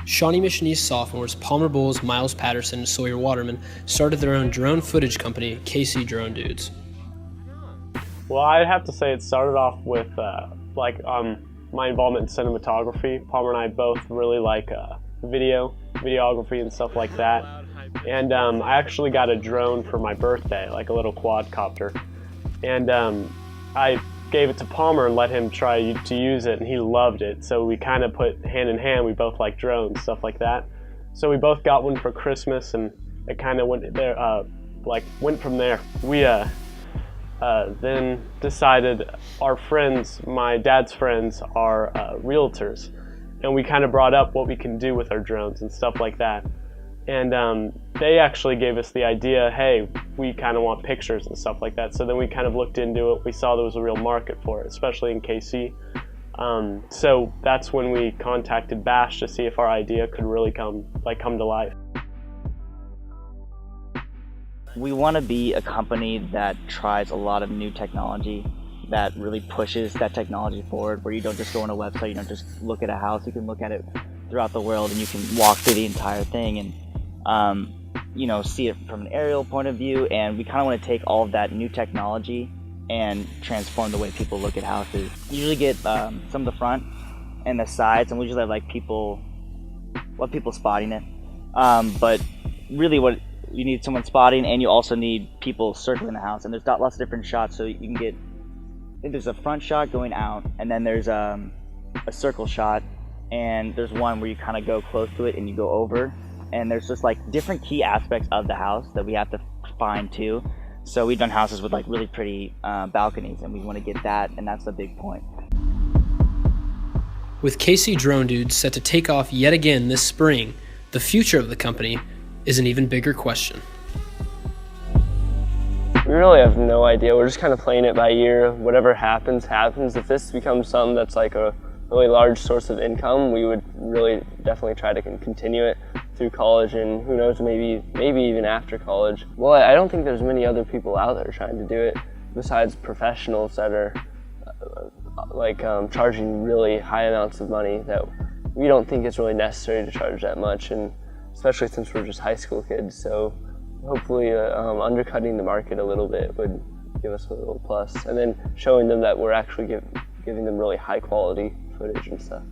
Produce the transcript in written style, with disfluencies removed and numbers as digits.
Shawnee Mission East sophomores Palmer Bowles, Miles Patterson, and Sawyer Waterman started their own drone footage company, KC Drone Dudes. Well, I'd have to say it started off with my involvement in cinematography. Palmer and I both really like videography and stuff like that. And I actually got a drone for my birthday, like a little quadcopter. And I gave it to Palmer and let him try to use it, and he loved it. So we kind of put hand in hand. We both like drones, stuff like that. So we both got one for Christmas, and it kind of went there, went from there. We then decided our friends, my dad's friends, are realtors, and we kind of brought up what we can do with our drones and stuff like that. And they actually gave us the idea, hey, we kind of want pictures and stuff like that. So then we kind of looked into it. We saw there was a real market for it, especially in KC. So that's when we contacted Bash to see if our idea could really come to life. We want to be a company that tries a lot of new technology, that really pushes that technology forward, where you don't just go on a website, you don't just look at a house, you can look at it throughout the world, and you can walk through the entire thing and see it from an aerial point of view. And we kind of want to take all of that new technology and transform the way people look at houses. We usually get some of the front and the sides, and we usually have people spotting it. But really what you need someone spotting, and you also need people circling the house. And there's lots of different shots, so you can get, I think there's a front shot going out, and then there's a circle shot, and there's one where you kind of go close to it and you go over. And there's just different key aspects of the house that we have to find too. So we've done houses with really pretty balconies, and we want to get that, and that's the big point. With KC Drone Dudes set to take off yet again this spring, the future of the company is an even bigger question. We really have no idea. We're just kind of playing it by ear. Whatever happens, happens. If this becomes something that's like a really large source of income, we would really definitely try to continue it through college, and who knows, maybe even after college. Well, I don't think there's many other people out there trying to do it besides professionals that are charging really high amounts of money that we don't think it's really necessary to charge that much, and especially since we're just high school kids. So hopefully undercutting the market a little bit would give us a little plus, and then showing them that we're actually giving them really high quality footage and stuff.